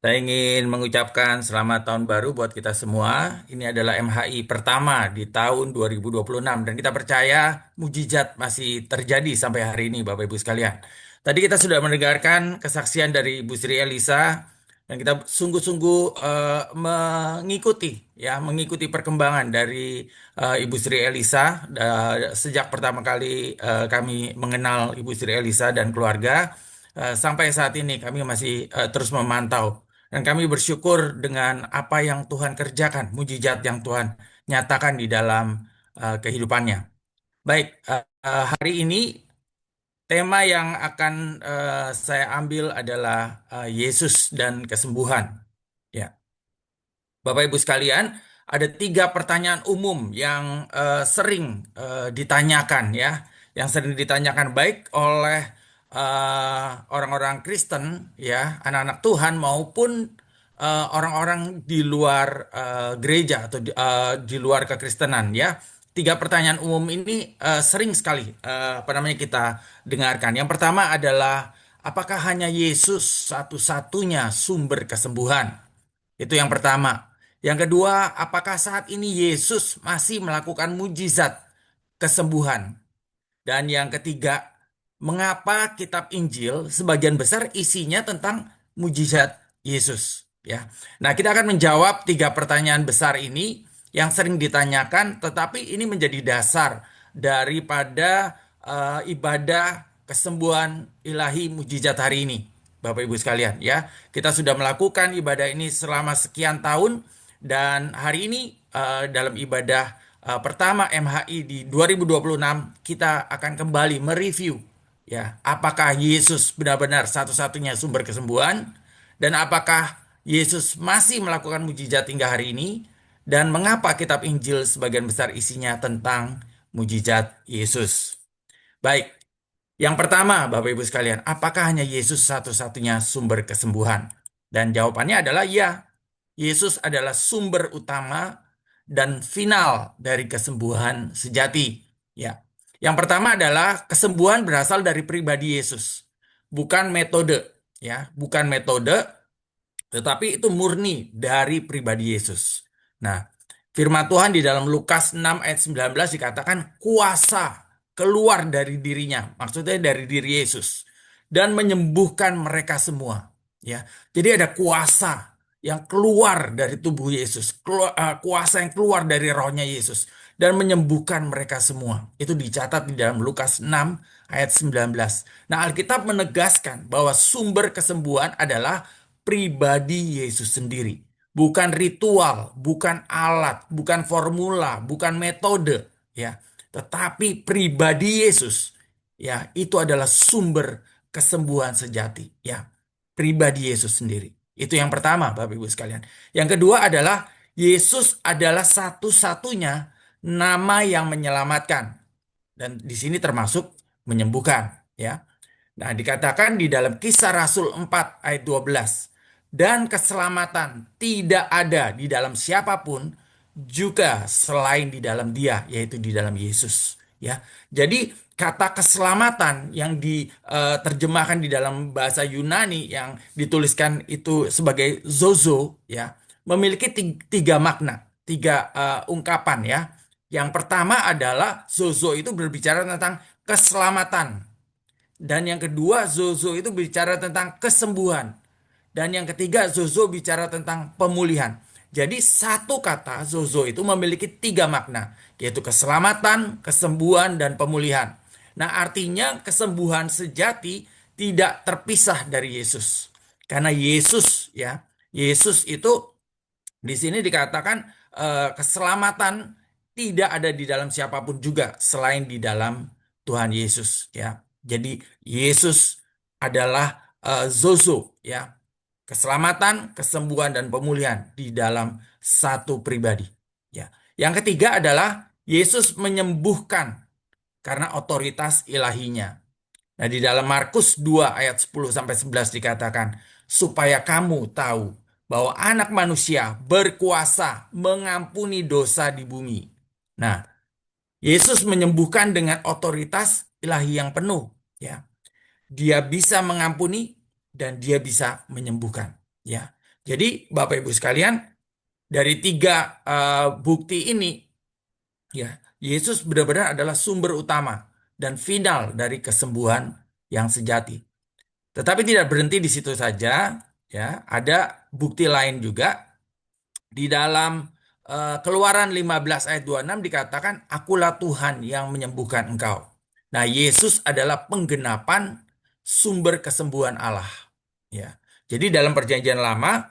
Saya ingin mengucapkan selamat tahun baru buat kita semua. Ini adalah MHI pertama di tahun 2026 dan kita percaya mujizat masih terjadi sampai hari ini Bapak Ibu sekalian. Tadi kita sudah mendengarkan kesaksian dari Ibu Sri Elisa dan kita sungguh-sungguh mengikuti perkembangan dari Ibu Sri Elisa sejak pertama kali kami mengenal Ibu Sri Elisa dan keluarga. Sampai saat ini kami masih terus memantau dan kami bersyukur dengan apa yang Tuhan kerjakan, mujizat yang Tuhan nyatakan di dalam kehidupannya. Baik, hari ini tema yang akan saya ambil adalah Yesus dan kesembuhan. Ya, Bapak Ibu sekalian, ada tiga pertanyaan umum yang sering ditanyakan ya, yang sering ditanyakan baik oleh orang-orang Kristen ya, anak-anak Tuhan maupun orang-orang di luar gereja atau di luar kekristenan ya. Tiga pertanyaan umum ini sering sekali apa namanya kita dengarkan. Yang pertama adalah apakah hanya Yesus satu-satunya sumber kesembuhan? Itu yang pertama. Yang kedua, apakah saat ini Yesus masih melakukan mujizat kesembuhan? Dan yang ketiga, mengapa kitab Injil sebagian besar isinya tentang mujizat Yesus? Ya. Nah, kita akan menjawab tiga pertanyaan besar ini yang sering ditanyakan, tetapi ini menjadi dasar daripada ibadah kesembuhan ilahi mujizat hari ini. Bapak Ibu sekalian, ya. Kita sudah melakukan ibadah ini selama sekian tahun dan hari ini dalam ibadah pertama MHI di 2026 kita akan kembali mereview ya, apakah Yesus benar-benar satu-satunya sumber kesembuhan dan apakah Yesus masih melakukan mujizat hingga hari ini dan mengapa kitab Injil sebagian besar isinya tentang mujizat Yesus. Baik, yang pertama, Bapak Ibu sekalian, apakah hanya Yesus satu-satunya sumber kesembuhan? Dan jawabannya adalah ya, Yesus adalah sumber utama dan final dari kesembuhan sejati. Ya. Yang pertama adalah kesembuhan berasal dari pribadi Yesus, bukan metode, ya, bukan metode, tetapi itu murni dari pribadi Yesus. Nah, firman Tuhan di dalam Lukas 6 ayat 19 dikatakan kuasa keluar dari dirinya, maksudnya dari diri Yesus dan menyembuhkan mereka semua. Ya, jadi ada kuasa yang keluar dari tubuh Yesus, kuasa yang keluar dari rohnya Yesus dan menyembuhkan mereka semua. Itu dicatat di dalam Lukas 6 ayat 19. Nah, Alkitab menegaskan bahwa sumber kesembuhan adalah pribadi Yesus sendiri. Bukan ritual, bukan alat, bukan formula, bukan metode, ya. Tetapi pribadi Yesus, ya, itu adalah sumber kesembuhan sejati, ya. Pribadi Yesus sendiri. Itu yang pertama, Bapak Ibu sekalian. Yang kedua adalah Yesus adalah satu-satunya nama yang menyelamatkan. Dan di sini termasuk menyembuhkan, ya. Nah, dikatakan di dalam Kisah Rasul 4 ayat 12. Dan keselamatan tidak ada di dalam siapapun juga selain di dalam Dia, yaitu di dalam Yesus. Ya, jadi kata keselamatan yang diterjemahkan di dalam bahasa Yunani yang dituliskan itu sebagai zozo, ya, memiliki tiga makna, tiga ungkapan, ya. Yang pertama adalah zozo itu berbicara tentang keselamatan. Dan yang kedua, Zozo itu bicara tentang kesembuhan. Dan yang ketiga, Zozo bicara tentang pemulihan. Jadi satu kata Zozo itu memiliki tiga makna, yaitu keselamatan, kesembuhan, dan pemulihan. Nah, artinya kesembuhan sejati tidak terpisah dari Yesus. Karena Yesus, ya, Yesus itu di sini dikatakan keselamatan tidak ada di dalam siapapun juga selain di dalam Tuhan Yesus, ya. Jadi Yesus adalah zozo, ya. Keselamatan, kesembuhan dan pemulihan di dalam satu pribadi, ya. Yang ketiga adalah Yesus menyembuhkan karena otoritas ilahinya. Nah, di dalam Markus 2 ayat 10 sampai 11 dikatakan, supaya kamu tahu bahwa anak manusia berkuasa mengampuni dosa di bumi. Nah, Yesus menyembuhkan dengan otoritas ilahi yang penuh, ya. Dia bisa mengampuni dan dia bisa menyembuhkan, ya. Jadi Bapak Ibu sekalian, dari tiga bukti ini, ya, Yesus benar-benar adalah sumber utama dan final dari kesembuhan yang sejati. Tetapi tidak berhenti di situ saja, ya. Ada bukti lain juga di dalam Keluaran 15 ayat 26 dikatakan, "Akulah Tuhan yang menyembuhkan engkau." Nah, Yesus adalah penggenapan sumber kesembuhan Allah. Ya. Jadi dalam perjanjian lama,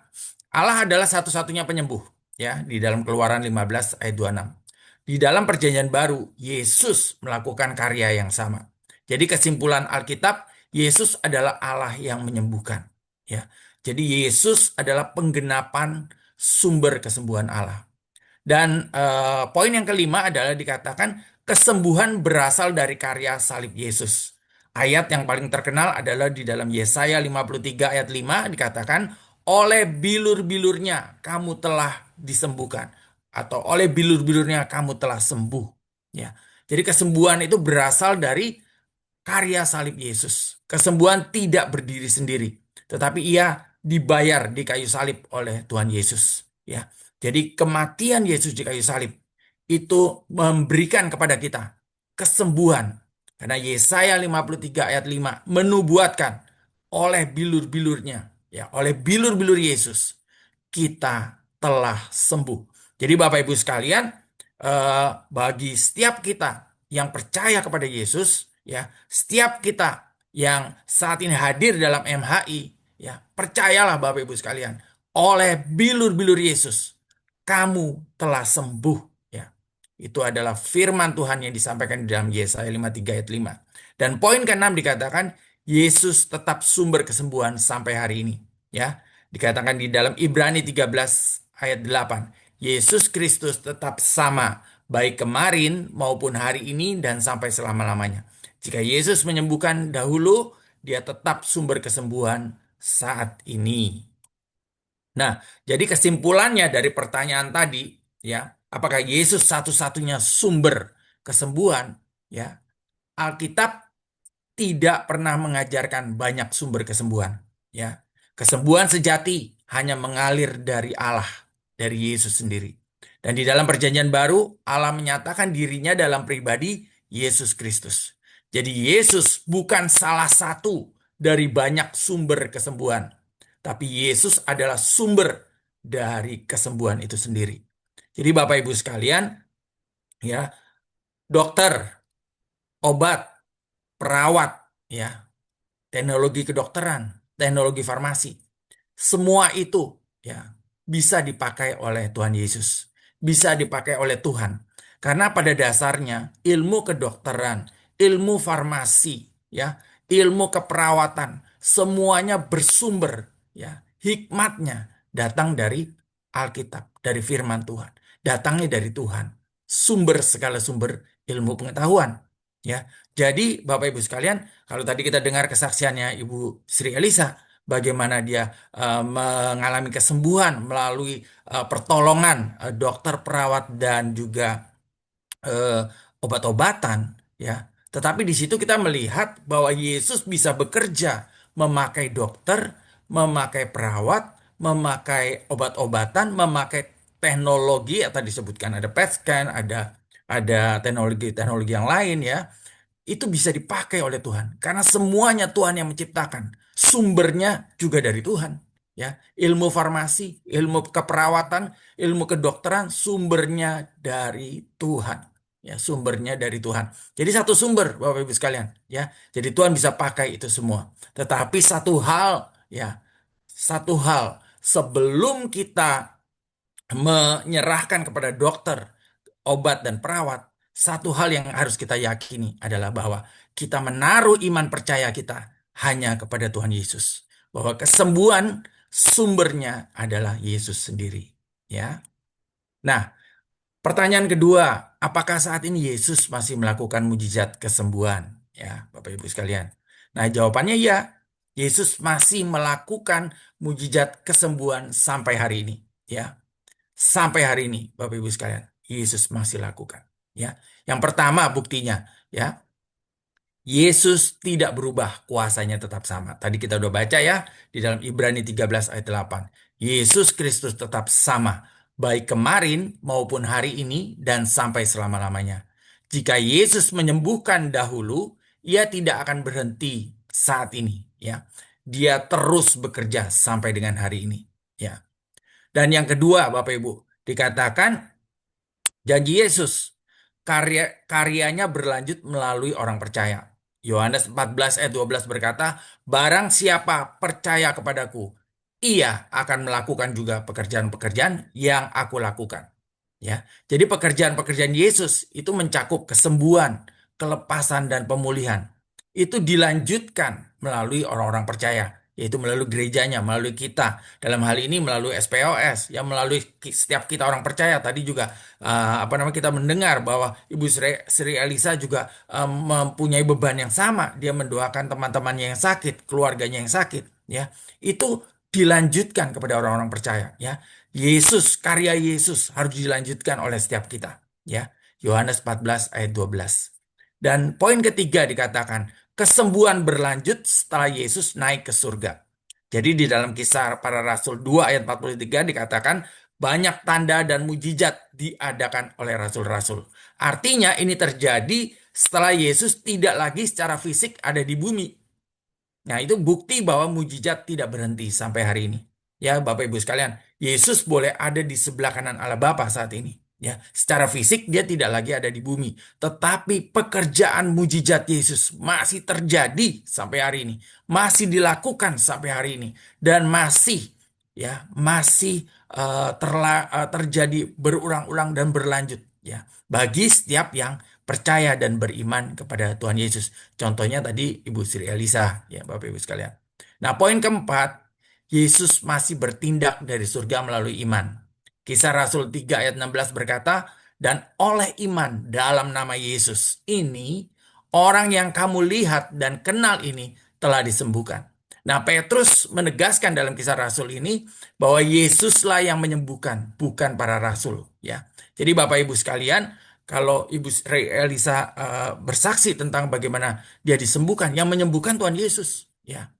Allah adalah satu-satunya penyembuh. Ya, di dalam Keluaran 15 ayat 26. Di dalam perjanjian baru, Yesus melakukan karya yang sama. Jadi kesimpulan Alkitab, Yesus adalah Allah yang menyembuhkan. Ya. Jadi Yesus adalah penggenapan sumber kesembuhan Allah. Dan poin yang kelima adalah dikatakan kesembuhan berasal dari karya salib Yesus. Ayat yang paling terkenal adalah di dalam Yesaya 53 ayat 5 dikatakan, oleh bilur-bilurnya kamu telah disembuhkan. Atau oleh bilur-bilurnya kamu telah sembuh. Ya. Jadi kesembuhan itu berasal dari karya salib Yesus. Kesembuhan tidak berdiri sendiri, tetapi ia dibayar di kayu salib oleh Tuhan Yesus. Ya, jadi kematian Yesus di kayu salib itu memberikan kepada kita kesembuhan. Karena Yesaya 53 ayat 5 menubuatkan oleh bilur-bilurnya, ya, oleh bilur-bilur Yesus kita telah sembuh. Jadi Bapak Ibu sekalian, bagi setiap kita yang percaya kepada Yesus, ya, setiap kita yang saat ini hadir dalam MHI, ya, percayalah Bapak Ibu sekalian, oleh bilur-bilur Yesus kamu telah sembuh, ya. Itu adalah firman Tuhan yang disampaikan di dalam Yesaya 53 ayat 5. Dan poin ke-6 dikatakan Yesus tetap sumber kesembuhan sampai hari ini, ya. Dikatakan di dalam Ibrani 13 ayat 8, Yesus Kristus tetap sama baik kemarin maupun hari ini dan sampai selama-lamanya. Jika Yesus menyembuhkan dahulu, dia tetap sumber kesembuhan saat ini. Nah, jadi kesimpulannya dari pertanyaan tadi, ya, apakah Yesus satu-satunya sumber kesembuhan? Ya, Alkitab tidak pernah mengajarkan banyak sumber kesembuhan. Ya, kesembuhan sejati hanya mengalir dari Allah, dari Yesus sendiri. Dan di dalam Perjanjian Baru, Allah menyatakan dirinya dalam pribadi Yesus Kristus. Jadi Yesus bukan salah satu dari banyak sumber kesembuhan, tapi Yesus adalah sumber dari kesembuhan itu sendiri. Jadi Bapak Ibu sekalian, ya, dokter, obat, perawat, ya, teknologi kedokteran, teknologi farmasi, semua itu, ya, bisa dipakai oleh Tuhan Yesus, bisa dipakai oleh Tuhan. Karena pada dasarnya ilmu kedokteran, ilmu farmasi, ya, ilmu keperawatan, semuanya bersumber, ya, hikmatnya datang dari Alkitab, dari firman Tuhan. Datangnya dari Tuhan, sumber segala sumber ilmu pengetahuan. Ya, jadi Bapak Ibu sekalian, kalau tadi kita dengar kesaksiannya Ibu Sri Elisa, bagaimana dia mengalami kesembuhan melalui pertolongan dokter, perawat, dan juga eh, obat-obatan, ya. Tetapi di situ kita melihat bahwa Yesus bisa bekerja memakai dokter, memakai perawat, memakai obat-obatan, memakai teknologi atau disebutkan ada PET scan, ada teknologi-teknologi yang lain, ya, itu bisa dipakai oleh Tuhan karena semuanya Tuhan yang menciptakan. Sumbernya juga dari Tuhan, ya. Ilmu farmasi, ilmu keperawatan, ilmu kedokteran sumbernya dari Tuhan. Ya, sumbernya dari Tuhan. Jadi satu sumber Bapak Ibu sekalian, ya. Jadi Tuhan bisa pakai itu semua. Tetapi satu hal, ya, satu hal sebelum kita menyerahkan kepada dokter, obat, dan perawat, satu hal yang harus kita yakini adalah bahwa kita menaruh iman percaya kita hanya kepada Tuhan Yesus. Bahwa kesembuhan sumbernya adalah Yesus sendiri. Ya. Nah, pertanyaan kedua, apakah saat ini Yesus masih melakukan mujizat kesembuhan? Ya, Bapak Ibu sekalian. Nah, jawabannya ya. Yesus masih melakukan mujizat kesembuhan sampai hari ini. Ya, sampai hari ini, Bapak Ibu sekalian, Yesus masih lakukan. Ya, yang pertama buktinya, ya, Yesus tidak berubah, kuasanya tetap sama. Tadi kita udah baca ya di dalam Ibrani 13 ayat 8. Yesus Kristus tetap sama, baik kemarin maupun hari ini dan sampai selama-lamanya. Jika Yesus menyembuhkan dahulu, ia tidak akan berhenti saat ini, ya. Dia terus bekerja sampai dengan hari ini, ya. Dan yang kedua, Bapak Ibu, dikatakan janji Yesus, karyanya berlanjut melalui orang percaya. Yohanes 14 ayat 12 berkata, barang siapa percaya kepadaku, ia akan melakukan juga pekerjaan-pekerjaan yang aku lakukan. Ya, jadi pekerjaan-pekerjaan Yesus itu mencakup kesembuhan, kelepasan dan pemulihan. Itu dilanjutkan melalui orang-orang percaya, yaitu melalui gerejanya, melalui kita. Dalam hal ini melalui SPOS, yang melalui setiap kita orang percaya. Tadi juga kita mendengar bahwa Ibu Sri Elisa juga mempunyai beban yang sama. Dia mendoakan teman-temannya yang sakit, keluarganya yang sakit. Ya, itu dilanjutkan kepada orang-orang percaya. Ya, karya Yesus harus dilanjutkan oleh setiap kita. Ya, Yohanes 14 ayat 12. Dan poin ketiga dikatakan, kesembuhan berlanjut setelah Yesus naik ke surga. Jadi di dalam Kisah Para Rasul 2 ayat 43 dikatakan, banyak tanda dan mujizat diadakan oleh rasul-rasul. Artinya ini terjadi setelah Yesus tidak lagi secara fisik ada di bumi. Nah, itu bukti bahwa mujizat tidak berhenti sampai hari ini. Ya, Bapak Ibu sekalian, Yesus boleh ada di sebelah kanan Allah Bapa saat ini. Ya, secara fisik dia tidak lagi ada di bumi, tetapi pekerjaan mujizat Yesus masih terjadi sampai hari ini, masih dilakukan sampai hari ini, dan masih terjadi berulang-ulang dan berlanjut. Ya, bagi setiap yang percaya dan beriman kepada Tuhan Yesus. Contohnya tadi Ibu Sri Elisa, ya Bapak Ibu sekalian. Nah, poin keempat, Yesus masih bertindak dari surga melalui iman. Kisah Rasul 3 ayat 16 berkata, dan oleh iman dalam nama Yesus ini, orang yang kamu lihat dan kenal ini telah disembuhkan. Nah, Petrus menegaskan dalam Kisah Rasul ini bahwa Yesuslah yang menyembuhkan, bukan para rasul, ya. Jadi Bapak Ibu sekalian, kalau Ibu Elisa bersaksi tentang bagaimana dia disembuhkan, yang menyembuhkan Tuhan Yesus, ya.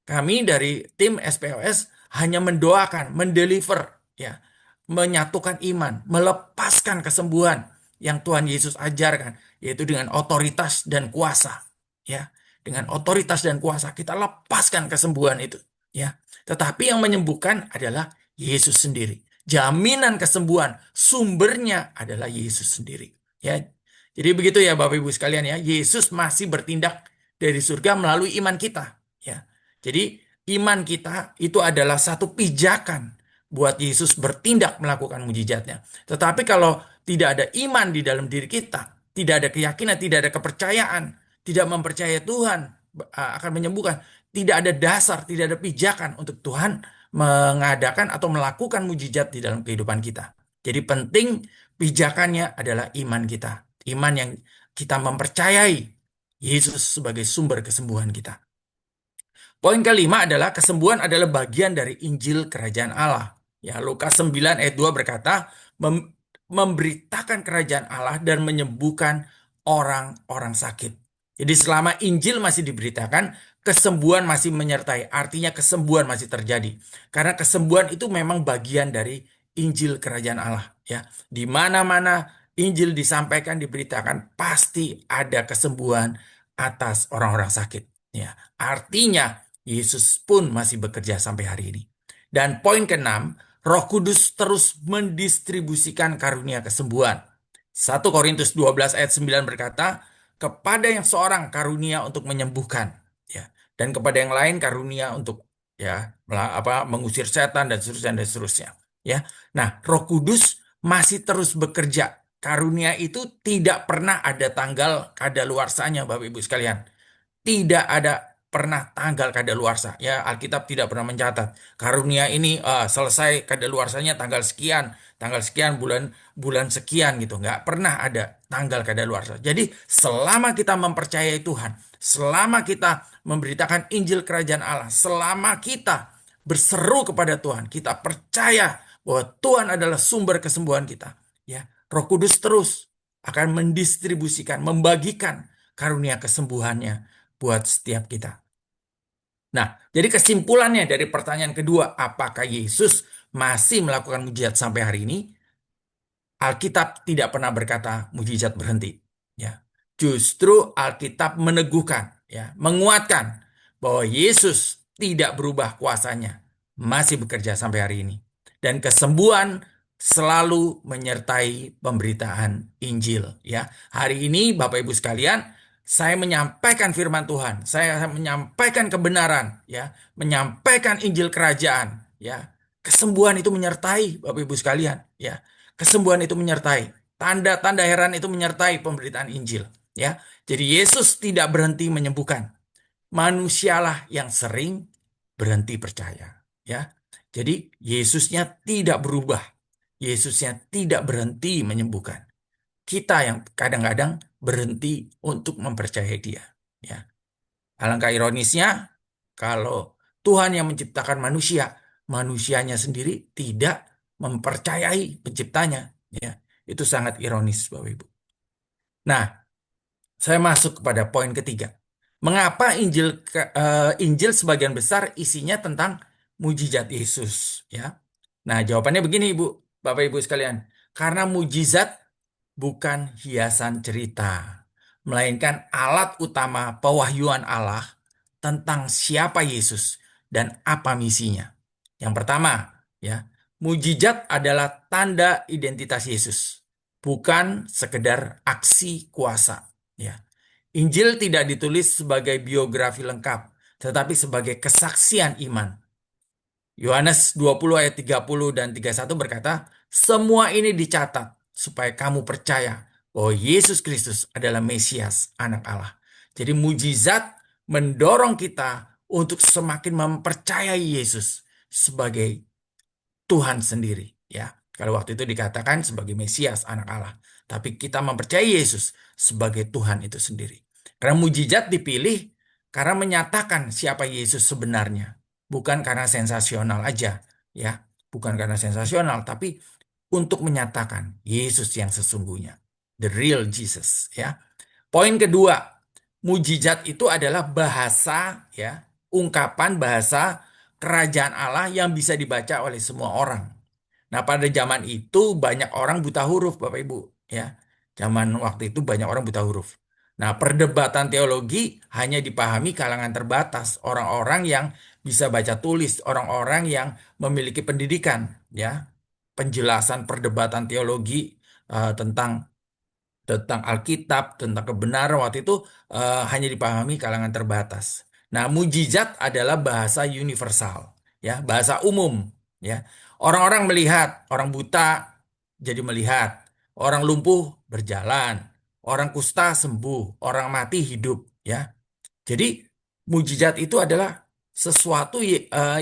Kami dari tim SPOS hanya mendoakan, mendeliver, ya, menyatukan iman, melepaskan kesembuhan yang Tuhan Yesus ajarkan, yaitu dengan otoritas dan kuasa, ya. Dengan otoritas dan kuasa kita lepaskan kesembuhan itu, ya. Tetapi yang menyembuhkan adalah Yesus sendiri. Jaminan kesembuhan sumbernya adalah Yesus sendiri, ya. Jadi begitu ya Bapak Ibu sekalian ya, Yesus masih bertindak dari surga melalui iman kita, ya. Jadi iman kita itu adalah satu pijakan buat Yesus bertindak melakukan mujizatnya. Tetapi kalau tidak ada iman di dalam diri kita, tidak ada keyakinan, tidak ada kepercayaan, tidak mempercayai Tuhan akan menyembuhkan, tidak ada dasar, tidak ada pijakan untuk Tuhan mengadakan atau melakukan mujizat di dalam kehidupan kita. Jadi penting pijakannya adalah iman kita. Iman yang kita mempercayai Yesus sebagai sumber kesembuhan kita. Poin kelima adalah kesembuhan adalah bagian dari Injil Kerajaan Allah. Ya, Lukas 9 ayat 2 berkata, memberitakan kerajaan Allah dan menyembuhkan orang-orang sakit. Jadi selama Injil masih diberitakan, kesembuhan masih menyertai. Artinya kesembuhan masih terjadi. Karena kesembuhan itu memang bagian dari Injil Kerajaan Allah. Ya, di mana-mana Injil disampaikan, diberitakan, pasti ada kesembuhan atas orang-orang sakit. Ya, artinya Yesus pun masih bekerja sampai hari ini. Dan poin keenam, Roh Kudus terus mendistribusikan karunia kesembuhan. 1 Korintus 12 ayat 9 berkata, kepada yang seorang karunia untuk menyembuhkan, ya, dan kepada yang lain karunia untuk mengusir setan dan seterusnya, ya. Nah, Roh Kudus masih terus bekerja. Karunia itu tidak pernah ada tanggal kadaluarsanya, Bapak Ibu sekalian. Tidak ada pernah tanggal kadaluarsa. Ya, Alkitab tidak pernah mencatat. Karunia ini selesai kadaluarsanya tanggal sekian bulan sekian gitu. Nggak pernah ada tanggal kadaluarsa. Jadi selama kita mempercayai Tuhan, selama kita memberitakan Injil Kerajaan Allah, selama kita berseru kepada Tuhan, kita percaya bahwa Tuhan adalah sumber kesembuhan kita. Ya, Roh Kudus terus akan mendistribusikan, membagikan karunia kesembuhannya buat setiap kita. Nah, jadi kesimpulannya dari pertanyaan kedua, apakah Yesus masih melakukan mujizat sampai hari ini? Alkitab tidak pernah berkata mujizat berhenti. Ya, justru Alkitab meneguhkan, ya, menguatkan bahwa Yesus tidak berubah kuasanya, masih bekerja sampai hari ini. Dan kesembuhan selalu menyertai pemberitaan Injil. Ya, hari ini Bapak Ibu sekalian, saya menyampaikan firman Tuhan, saya menyampaikan kebenaran, ya, menyampaikan Injil kerajaan, ya. Kesembuhan itu menyertai Bapak Ibu sekalian, ya. Kesembuhan itu menyertai. Tanda-tanda heran itu menyertai pemberitaan Injil. Ya, jadi Yesus tidak berhenti menyembuhkan. Manusialah yang sering berhenti percaya. Ya, jadi Yesusnya tidak berubah. Yesusnya tidak berhenti menyembuhkan. Kita yang kadang-kadang berhenti untuk mempercayai Dia. Ya, alangkah ironisnya kalau Tuhan yang menciptakan manusia, manusianya sendiri tidak mempercayai penciptanya. Ya, itu sangat ironis, Bapak Ibu. Nah, saya masuk kepada poin ketiga. Mengapa Injil sebagian besar isinya tentang mujizat Yesus? Ya, nah jawabannya begini, Ibu, Bapak Ibu sekalian. Karena mujizat bukan hiasan cerita, melainkan alat utama pewahyuan Allah tentang siapa Yesus dan apa misinya. Yang pertama, ya, mujizat adalah tanda identitas Yesus, bukan sekedar aksi kuasa. Ya, Injil tidak ditulis sebagai biografi lengkap, tetapi sebagai kesaksian iman. Yohanes 20 ayat 30 dan 31 berkata, semua ini dicatat supaya kamu percaya bahwa Yesus Kristus adalah Mesias, anak Allah. Jadi mujizat mendorong kita untuk semakin mempercayai Yesus sebagai Tuhan sendiri. Ya, kalau waktu itu dikatakan sebagai Mesias, anak Allah. Tapi kita mempercayai Yesus sebagai Tuhan itu sendiri. Karena mujizat dipilih karena menyatakan siapa Yesus sebenarnya. Bukan karena sensasional aja. Ya, bukan karena sensasional. Tapi untuk menyatakan Yesus yang sesungguhnya. The real Jesus. Ya. Poin kedua, mujizat itu adalah bahasa, ya, ungkapan bahasa kerajaan Allah yang bisa dibaca oleh semua orang. Nah, pada zaman itu banyak orang buta huruf, Bapak Ibu, ya. Zaman waktu itu banyak orang buta huruf. Nah, perdebatan teologi hanya dipahami kalangan terbatas, orang-orang yang bisa baca tulis, orang-orang yang memiliki pendidikan, ya. Penjelasan perdebatan teologi tentang Alkitab, tentang kebenaran waktu itu hanya dipahami kalangan terbatas. Nah, mujizat adalah bahasa universal, ya, bahasa umum, ya. Orang-orang melihat, orang buta jadi melihat, orang lumpuh berjalan, orang kusta sembuh, orang mati hidup, ya. Jadi mujizat itu adalah sesuatu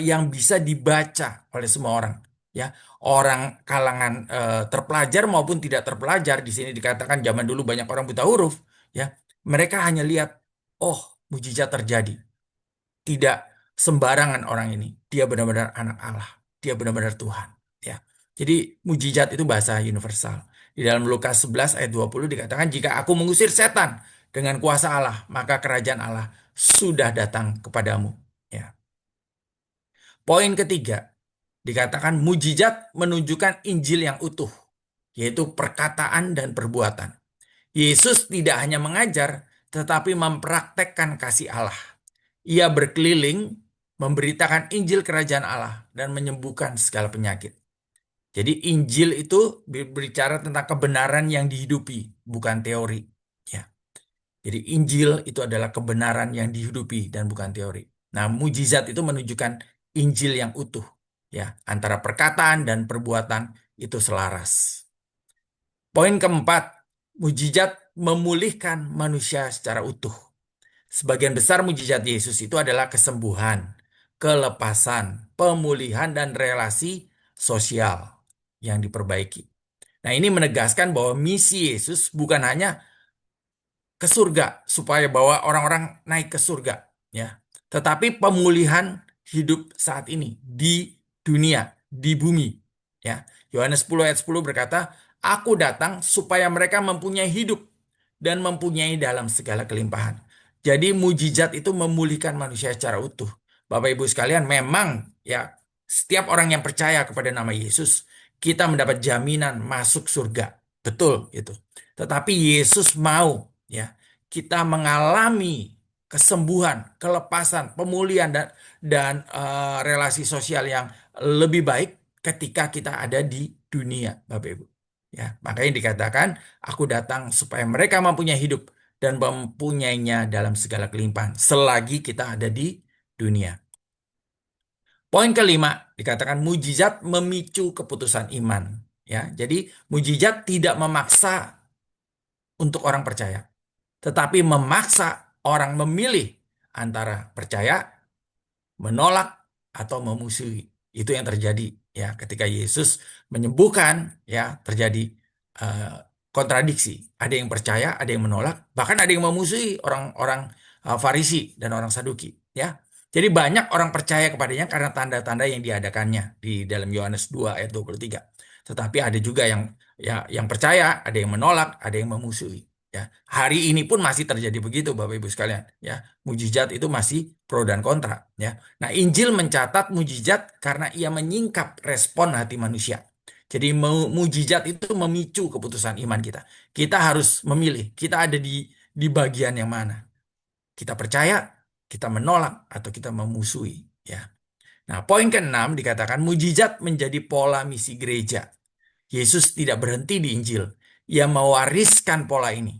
yang bisa dibaca oleh semua orang, ya. Orang kalangan terpelajar maupun tidak terpelajar, di sini dikatakan zaman dulu banyak orang buta huruf, ya. Mereka hanya lihat, oh, mujizat terjadi. Tidak sembarangan orang ini. Dia benar-benar anak Allah. Dia benar-benar Tuhan, ya. Jadi mujizat itu bahasa universal. Di dalam Lukas 11 ayat 20 dikatakan, jika aku mengusir setan dengan kuasa Allah, maka kerajaan Allah sudah datang kepadamu. Ya. Poin ketiga, dikatakan mujizat menunjukkan Injil yang utuh, yaitu perkataan dan perbuatan. Yesus tidak hanya mengajar, tetapi mempraktekkan kasih Allah. Ia berkeliling, memberitakan Injil kerajaan Allah, dan menyembuhkan segala penyakit. Jadi Injil itu berbicara tentang kebenaran yang dihidupi, bukan teori. Ya. Jadi Injil itu adalah kebenaran yang dihidupi dan bukan teori. Nah, mujizat itu menunjukkan Injil yang utuh, ya, antara perkataan dan perbuatan itu selaras. Poin keempat, mujizat memulihkan manusia secara utuh. Sebagian besar mujizat Yesus itu adalah kesembuhan, kelepasan, pemulihan, dan relasi sosial yang diperbaiki. Nah, ini menegaskan bahwa misi Yesus bukan hanya ke surga supaya bawa orang-orang naik ke surga, ya. Tetapi pemulihan hidup saat ini di dunia, di bumi, ya. Yohanes 10 ayat 10 berkata, "Aku datang supaya mereka mempunyai hidup dan mempunyai dalam segala kelimpahan. Jadi mujizat itu memulihkan manusia secara utuh. Bapak Ibu sekalian, memang ya setiap orang yang percaya kepada nama Yesus, kita mendapat jaminan masuk surga. Betul itu. Tetapi Yesus mau ya kita mengalami kesembuhan, kelepasan, pemulihan dan relasi sosial yang lebih baik ketika kita ada di dunia, Bapak Ibu. Ya, makanya dikatakan, aku datang supaya mereka mempunyai hidup dan mempunyainya dalam segala kelimpahan selagi kita ada di dunia. Poin kelima dikatakan mujizat memicu keputusan iman. Ya, jadi mujizat tidak memaksa untuk orang percaya, tetapi memaksa orang memilih antara percaya, menolak, atau memusuhi. Itu yang terjadi ya ketika Yesus menyembuhkan, ya terjadi eh, kontradiksi. Ada yang percaya, ada yang menolak, bahkan ada yang memusuhi orang-orang Farisi dan orang Saduki ya. Jadi banyak orang percaya kepadanya karena tanda-tanda yang diadakannya di dalam Yohanes 2 ayat 23. Tetapi ada juga yang percaya, ada yang menolak, ada yang memusuhi. Ya, hari ini pun masih terjadi begitu, Bapak Ibu sekalian. Ya, mujizat itu masih pro dan kontra. Ya, nah Injil mencatat mujizat karena ia menyingkap respon hati manusia. Jadi mujizat itu memicu keputusan iman kita. Kita harus memilih. Kita ada di bagian yang mana? Kita percaya, kita menolak, atau kita memusuhi. Ya. Nah, poin keenam dikatakan mujizat menjadi pola misi gereja. Yesus tidak berhenti di Injil. Ia mewariskan pola ini.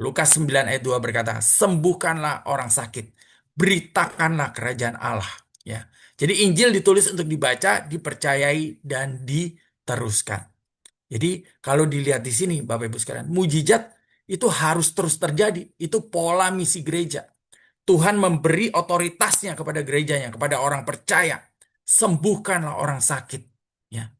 Lukas 9 ayat 2 berkata, sembuhkanlah orang sakit, beritakanlah kerajaan Allah. Ya. Jadi Injil ditulis untuk dibaca, dipercayai, dan diteruskan. Jadi kalau dilihat di sini Bapak Ibu sekalian, mujizat itu harus terus terjadi. Itu pola misi gereja. Tuhan memberi otoritasnya kepada gerejanya, kepada orang percaya. Sembuhkanlah orang sakit. Ya,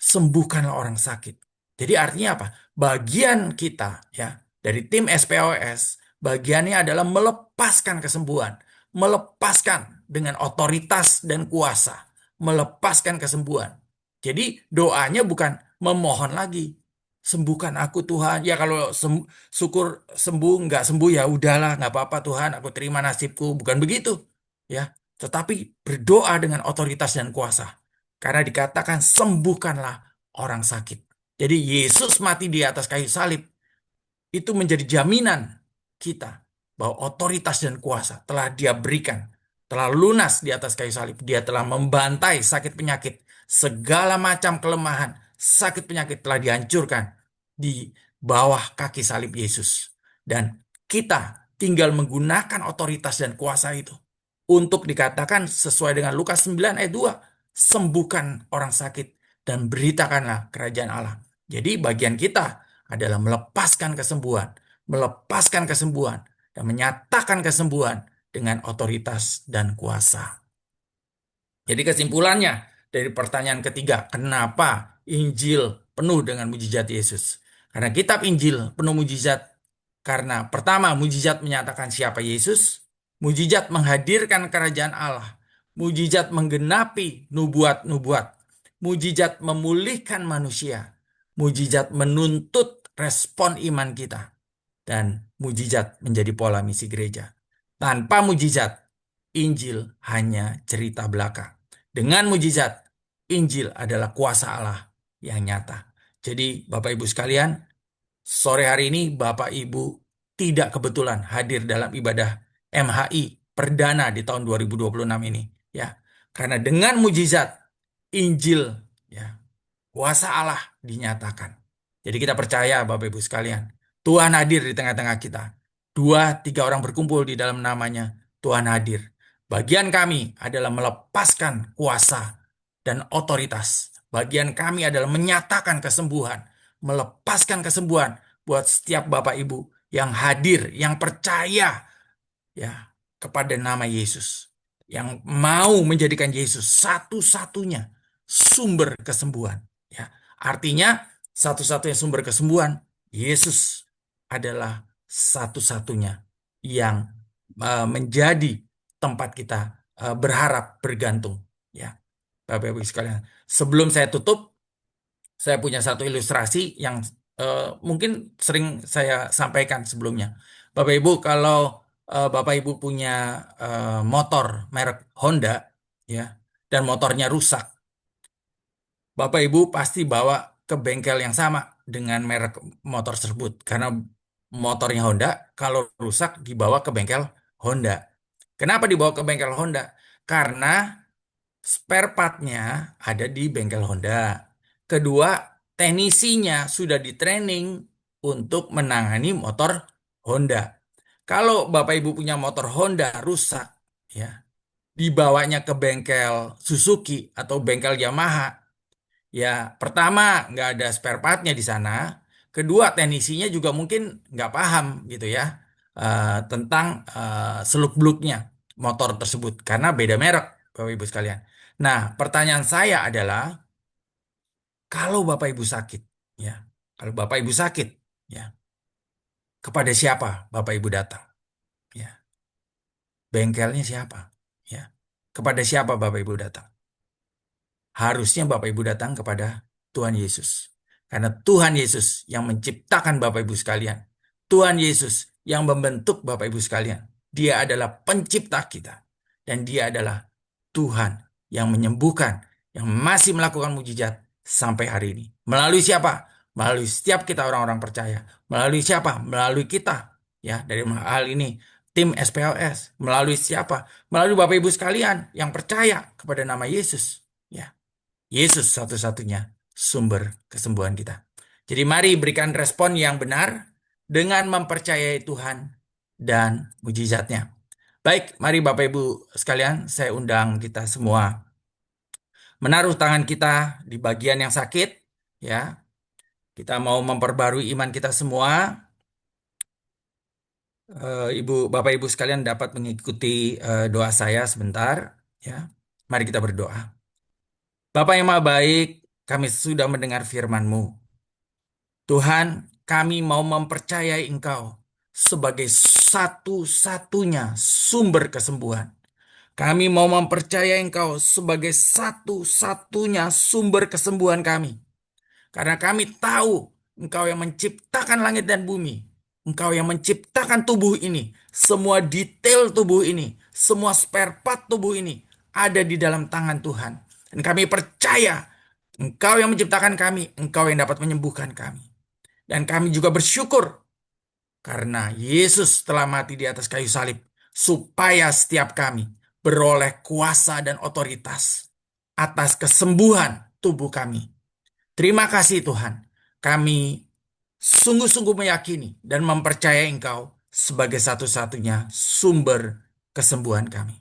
sembuhkanlah orang sakit. Jadi artinya apa? Bagian kita ya dari tim SPOS, bagiannya adalah melepaskan kesembuhan, melepaskan dengan otoritas dan kuasa, melepaskan kesembuhan. Jadi doanya bukan memohon lagi, sembuhkan aku Tuhan. Ya kalau syukur sembuh, nggak sembuh ya udahlah, nggak apa-apa Tuhan, aku terima nasibku. Bukan begitu, ya. Tetapi berdoa dengan otoritas dan kuasa. Karena dikatakan sembuhkanlah orang sakit. Jadi Yesus mati di atas kayu salib itu menjadi jaminan kita bahwa otoritas dan kuasa telah Dia berikan, telah lunas di atas kayu salib. Dia telah membantai sakit penyakit, segala macam kelemahan, sakit penyakit telah dihancurkan di bawah kaki salib Yesus. Dan kita tinggal menggunakan otoritas dan kuasa itu untuk dikatakan sesuai dengan Lukas 9 ayat 2, sembuhkan orang sakit dan beritakanlah kerajaan Allah. Jadi bagian kita adalah melepaskan kesembuhan, dan menyatakan kesembuhan dengan otoritas dan kuasa. Jadi kesimpulannya dari pertanyaan ketiga, kenapa Injil penuh dengan mujizat Yesus? Karena kitab Injil penuh mujizat karena pertama mujizat menyatakan siapa Yesus, mujizat menghadirkan kerajaan Allah, mujizat menggenapi nubuat-nubuat, mujizat memulihkan manusia, mujizat menuntut respon iman kita, dan mujizat menjadi pola misi gereja. Tanpa mujizat, Injil hanya cerita belaka. Dengan mujizat, Injil adalah kuasa Allah yang nyata. Jadi Bapak Ibu sekalian, sore hari ini Bapak Ibu tidak kebetulan hadir dalam ibadah MHI perdana di tahun 2026 ini, ya. Karena dengan mujizat Injil, ya, kuasa Allah dinyatakan. Jadi kita percaya Bapak Ibu sekalian, Tuhan hadir di tengah-tengah kita. Dua, tiga orang berkumpul di dalam namanya, Tuhan hadir. Bagian kami adalah melepaskan kuasa dan otoritas. Bagian kami adalah menyatakan kesembuhan, melepaskan kesembuhan buat setiap Bapak Ibu yang hadir, yang percaya ya kepada nama Yesus, yang mau menjadikan Yesus satu-satunya sumber kesembuhan. Ya, artinya satu-satunya sumber kesembuhan Yesus adalah satu-satunya yang menjadi tempat kita berharap bergantung. Ya, Bapak Ibu sekalian. Sebelum saya tutup, saya punya satu ilustrasi yang mungkin sering saya sampaikan sebelumnya. Bapak Ibu, kalau Bapak Ibu punya motor merek Honda, ya, dan motornya rusak, Bapak Ibu pasti bawa ke bengkel yang sama dengan merek motor tersebut. Karena motornya Honda, kalau rusak dibawa ke bengkel Honda. Kenapa dibawa ke bengkel Honda? Karena spare partnya ada di bengkel Honda. Kedua, teknisinya sudah di-training untuk menangani motor Honda. Kalau Bapak Ibu punya motor Honda rusak, ya, dibawanya ke bengkel Suzuki atau bengkel Yamaha, ya, pertama, nggak ada spare partnya di sana. Kedua, teknisinya juga mungkin nggak paham gitu ya, tentang seluk-beluknya motor tersebut karena beda merek, Bapak Ibu sekalian. Nah, pertanyaan saya adalah, kalau Bapak Ibu sakit, ya, kalau Bapak Ibu sakit, ya, kepada siapa Bapak Ibu datang? Ya, bengkelnya siapa? Ya, kepada siapa Bapak Ibu datang? Harusnya Bapak Ibu datang kepada Tuhan Yesus. Karena Tuhan Yesus yang menciptakan Bapak Ibu sekalian. Tuhan Yesus yang membentuk Bapak Ibu sekalian. Dia adalah pencipta kita. Dan dia adalah Tuhan yang menyembuhkan, yang masih melakukan mujizat sampai hari ini. Melalui siapa? Melalui setiap kita orang-orang percaya. Melalui siapa? Melalui kita. Ya, dari hal ini tim SPLS. Melalui siapa? Melalui Bapak Ibu sekalian yang percaya kepada nama Yesus. Ya. Yesus satu-satunya sumber kesembuhan kita. Jadi mari berikan respon yang benar dengan mempercayai Tuhan dan mujizatnya. Baik, mari Bapak Ibu sekalian, saya undang kita semua menaruh tangan kita di bagian yang sakit, ya. Kita mau memperbarui iman kita semua. Bapak Ibu sekalian dapat mengikuti doa saya sebentar, ya. Mari kita berdoa. Bapak yang Maha Baik, kami sudah mendengar firman-Mu. Tuhan, kami mau mempercayai Engkau sebagai satu-satunya sumber kesembuhan. Kami mau mempercayai Engkau sebagai satu-satunya sumber kesembuhan kami. Karena kami tahu Engkau yang menciptakan langit dan bumi. Engkau yang menciptakan tubuh ini. Semua detail tubuh ini. Semua spare part tubuh ini ada di dalam tangan Tuhan. Dan kami percaya Engkau yang menciptakan kami. Engkau yang dapat menyembuhkan kami. Dan kami juga bersyukur karena Yesus telah mati di atas kayu salib supaya setiap kami beroleh kuasa dan otoritas atas kesembuhan tubuh kami. Terima kasih Tuhan. Kami sungguh-sungguh meyakini dan mempercayai Engkau sebagai satu-satunya sumber kesembuhan kami.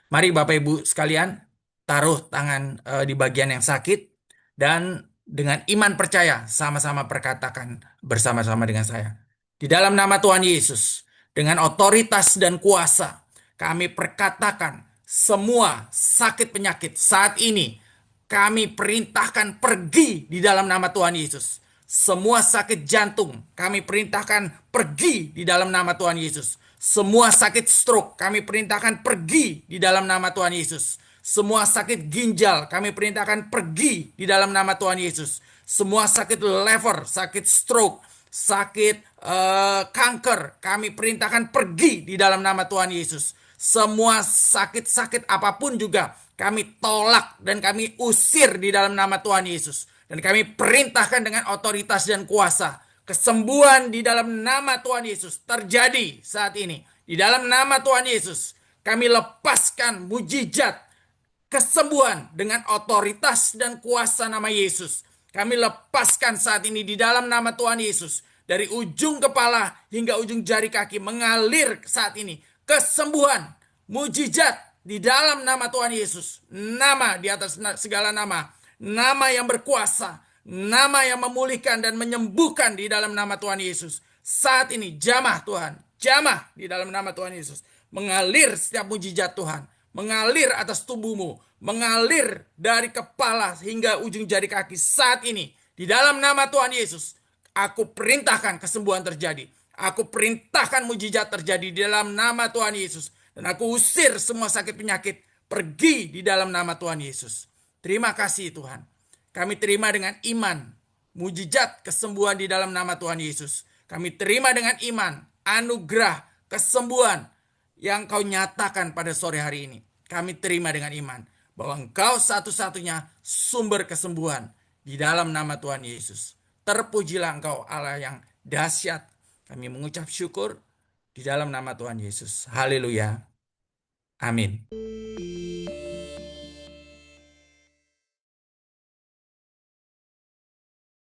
Mari Bapak Ibu sekalian, taruh tangan di bagian yang sakit dan dengan iman percaya sama-sama perkatakan bersama-sama dengan saya. Di dalam nama Tuhan Yesus, dengan otoritas dan kuasa, kami perkatakan semua sakit penyakit saat ini kami perintahkan pergi di dalam nama Tuhan Yesus. Semua sakit jantung kami perintahkan pergi di dalam nama Tuhan Yesus. Semua sakit stroke kami perintahkan pergi di dalam nama Tuhan Yesus. Semua sakit ginjal kami perintahkan pergi di dalam nama Tuhan Yesus. Semua sakit liver, sakit stroke, sakit kanker kami perintahkan pergi di dalam nama Tuhan Yesus. Semua sakit-sakit apapun juga kami tolak dan kami usir di dalam nama Tuhan Yesus. Dan kami perintahkan dengan otoritas dan kuasa. Kesembuhan di dalam nama Tuhan Yesus terjadi saat ini. Di dalam nama Tuhan Yesus kami lepaskan mujizat kesembuhan dengan otoritas dan kuasa nama Yesus. Kami lepaskan saat ini di dalam nama Tuhan Yesus. Dari ujung kepala hingga ujung jari kaki mengalir saat ini kesembuhan, mujizat di dalam nama Tuhan Yesus. Nama di atas segala nama. Nama yang berkuasa. Nama yang memulihkan dan menyembuhkan di dalam nama Tuhan Yesus. Saat ini jamah Tuhan. Jamah di dalam nama Tuhan Yesus. Mengalir setiap mujizat Tuhan. Mengalir atas tubuhmu. Mengalir dari kepala hingga ujung jari kaki saat ini. Di dalam nama Tuhan Yesus. Aku perintahkan kesembuhan terjadi. Aku perintahkan mujizat terjadi di dalam nama Tuhan Yesus. Dan aku usir semua sakit penyakit pergi di dalam nama Tuhan Yesus. Terima kasih Tuhan. Kami terima dengan iman. mujizat kesembuhan di dalam nama Tuhan Yesus. Kami terima dengan iman, anugerah, kesembuhan yang Kau nyatakan pada sore hari ini. Kami terima dengan iman bahwa Engkau satu-satunya sumber kesembuhan di dalam nama Tuhan Yesus. Terpujilah Engkau Allah yang dahsyat. Kami mengucap syukur di dalam nama Tuhan Yesus. Haleluya. Amin.